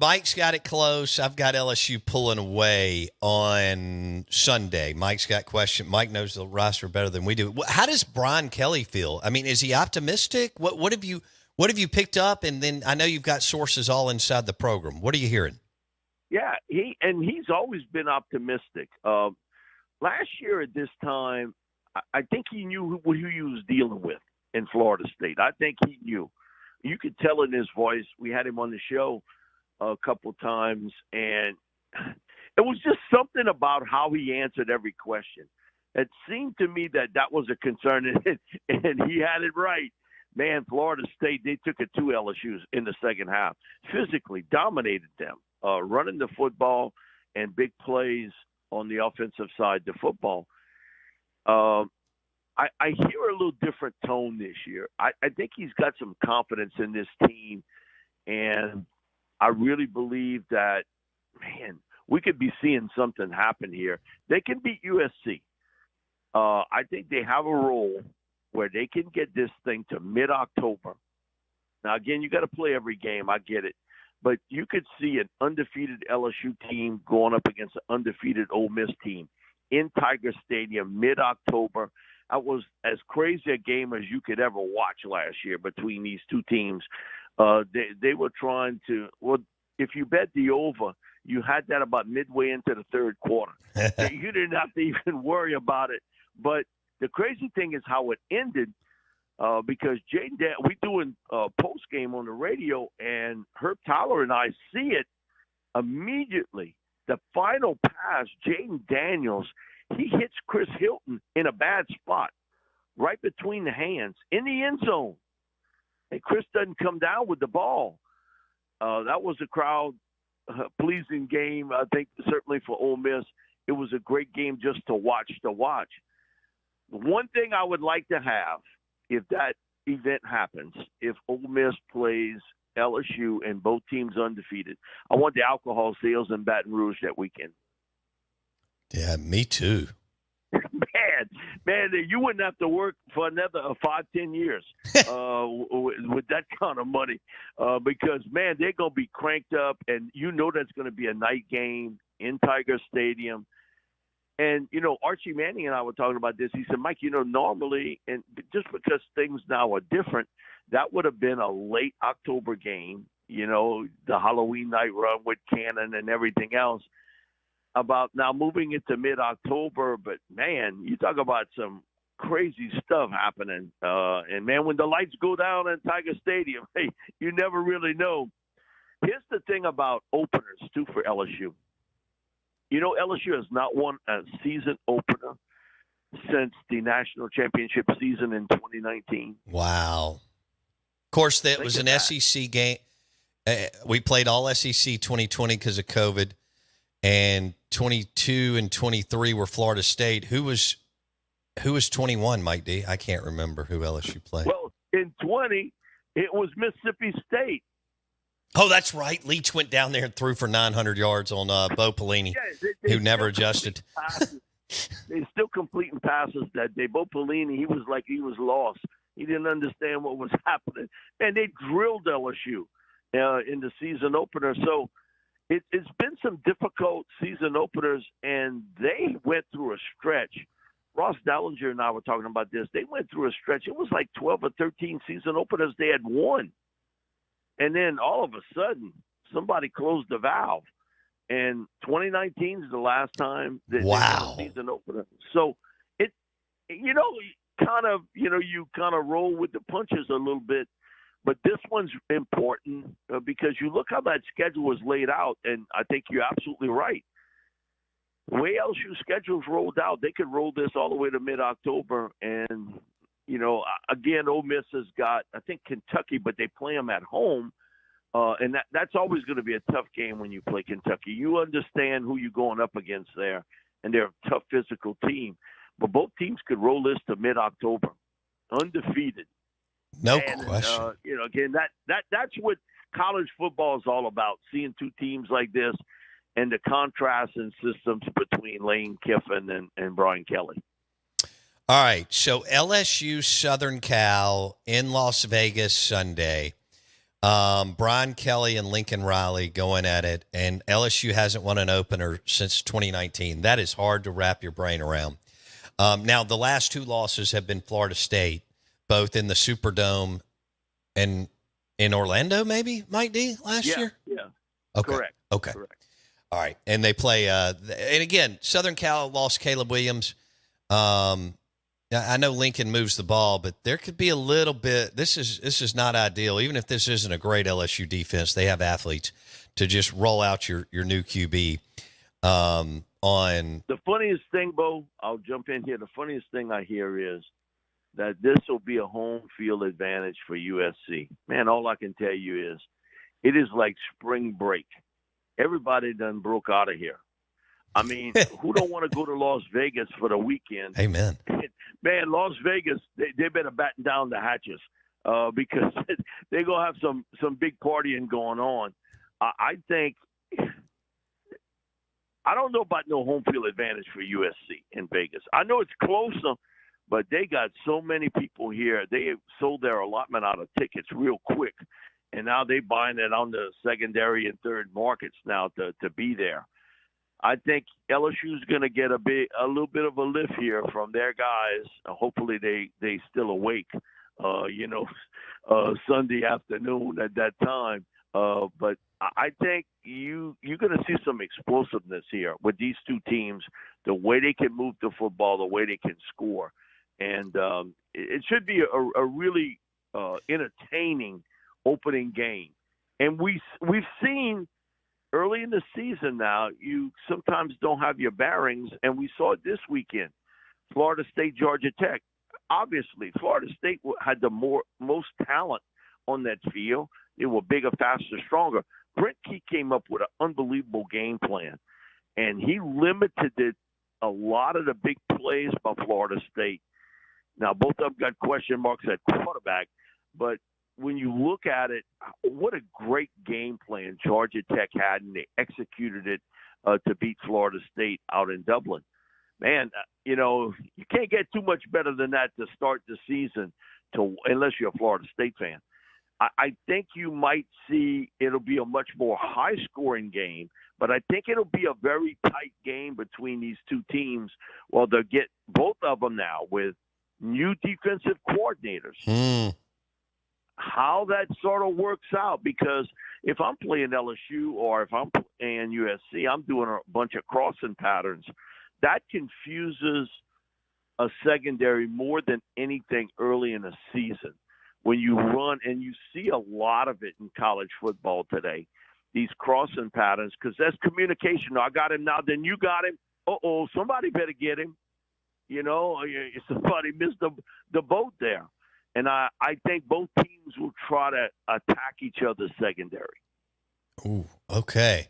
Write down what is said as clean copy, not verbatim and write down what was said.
Mike's got it close. I've got LSU pulling away on Sunday. Mike's got question. Mike knows the roster better than we do. How does Brian Kelly feel? I mean, is he optimistic? What have you picked up? And then I know you've got sources all inside the program. What are you hearing? Yeah, he's always been optimistic. Last year at this time, I think he knew who he was dealing with in Florida State. I think he knew. You could tell in his voice. We had him on the show a couple times, and it was just something about how he answered every question. It seemed to me that was a concern, and he had it right. Man, Florida State, they took it to LSU in the second half, physically dominated them, running the football and big plays on the offensive side of the football. I hear a little different tone this year. I think he's got some confidence in this team, and I really believe that, man, we could be seeing something happen here. They can beat USC. I think they have a role where they can get this thing to mid-October. Now, again, you got to play every game. I get it. But you could see an undefeated LSU team going up against an undefeated Ole Miss team in Tiger Stadium mid-October. That was as crazy a game as you could ever watch last year between these two teams. They were trying to – well, if you bet the over, you had that about midway into the third quarter. You didn't have to even worry about it. But the crazy thing is how it ended, because we're doing post game on the radio, and Herb Tyler and I see it immediately. The final pass, Jaden Daniels, he hits Chris Hilton in a bad spot, right between the hands, in the end zone. And Chris doesn't come down with the ball. That was a crowd pleasing game, I think, certainly for Ole Miss. It was a great game just to watch. One thing I would like to have, if that event happens, if Ole Miss plays LSU and both teams undefeated, I want the alcohol sales in Baton Rouge that weekend. Yeah, me too. Man, you wouldn't have to work for another 5-10 years with that kind of money, because, man, they're going to be cranked up, and that's going to be a night game in Tiger Stadium. And, Archie Manning and I were talking about this. He said, Mike, normally, and just because things now are different, that would have been a late October game, the Halloween night run with Cannon and everything else. About now moving it to mid-October, but, man, you talk about some crazy stuff happening. And, man, when the lights go down in Tiger Stadium, hey, you never really know. Here's the thing about openers, too, for LSU. LSU has not won a season opener since the national championship season in 2019. Wow. Of course, that was an SEC game. We played all SEC 2020 because of COVID. And 22 and 23 were Florida State. Who was 21, Mike D? I can't remember who LSU played. Well, in 20, it was Mississippi State. Oh, that's right. Leach went down there and threw for 900 yards on Bo Pelini, who never adjusted. They're still completing passes that day. Bo Pelini, he was like he was lost. He didn't understand what was happening. And they drilled LSU in the season opener. So it's been some difficult season openers, and they went through a stretch. Ross Dellinger and I were talking about this. They went through a stretch. It was like 12 or 13 season openers they had won. And then all of a sudden, somebody closed the valve. And 2019 is the last time that they had a season opener. So, you kind of roll with the punches a little bit. But this one's important because you look how that schedule was laid out, and I think you're absolutely right. The way LSU schedule's rolled out, they could roll this all the way to mid-October. And, again, Ole Miss has got, I think, Kentucky, but they play them at home. And that's always going to be a tough game when you play Kentucky. You understand who you're going up against there, and they're a tough physical team. But both teams could roll this to mid-October, undefeated. No question. Again, that's what college football is all about, seeing two teams like this and the contrast in systems between Lane Kiffin and Brian Kelly. All right, so LSU Southern Cal in Las Vegas Sunday. Brian Kelly and Lincoln Riley going at it, and LSU hasn't won an opener since 2019. That is hard to wrap your brain around. Now, the last two losses have been Florida State, both in the Superdome and in Orlando, maybe, Mike D, last year? Yeah. Okay. Correct. Okay. Correct. All right. And they play, and again, Southern Cal lost Caleb Williams. I know Lincoln moves the ball, but there could be a little bit. This is not ideal. Even if this isn't a great LSU defense, they have athletes to just roll out your new QB. On the funniest thing, Bo, I'll jump in here. The funniest thing I hear is that this will be a home field advantage for USC. Man, all I can tell you is it is like spring break. Everybody done broke out of here. I mean, who don't want to go to Las Vegas for the weekend? Amen. Man, Las Vegas, they better batten down the hatches because they're going to have some big partying going on. I think – I don't know about no home field advantage for USC in Vegas. I know it's closer, but they got so many people here. They sold their allotment out of tickets real quick, and now they buying it on the secondary and third markets now to be there. I think LSU's going to get a little bit of a lift here from their guys. Hopefully they still awake, Sunday afternoon at that time. But I think you're going to see some explosiveness here with these two teams, the way they can move the football, the way they can score. And it should be a really entertaining opening game. And we've seen early in the season now, you sometimes don't have your bearings, and we saw it this weekend. Florida State, Georgia Tech. Obviously, Florida State had the most talent on that field. They were bigger, faster, stronger. Brent Key came up with an unbelievable game plan, and he limited a lot of the big plays by Florida State. Now, both of them got question marks at quarterback, but when you look at it, what a great game plan Georgia Tech had, and they executed it to beat Florida State out in Dublin. Man, you can't get too much better than that to start the season, unless you're a Florida State fan. I think you might see it'll be a much more high-scoring game, but I think it'll be a very tight game between these two teams. Well, they'll get both of them now with new defensive coordinators. How that sort of works out, because if I'm playing LSU or if I'm playing USC, I'm doing a bunch of crossing patterns. That confuses a secondary more than anything early in a season. When you run, and you see a lot of it in college football today, these crossing patterns, because that's communication. I got him now, then you got him. Somebody better get him. Somebody missed the boat there. And I think both teams will try to attack each other's secondary. Ooh, okay.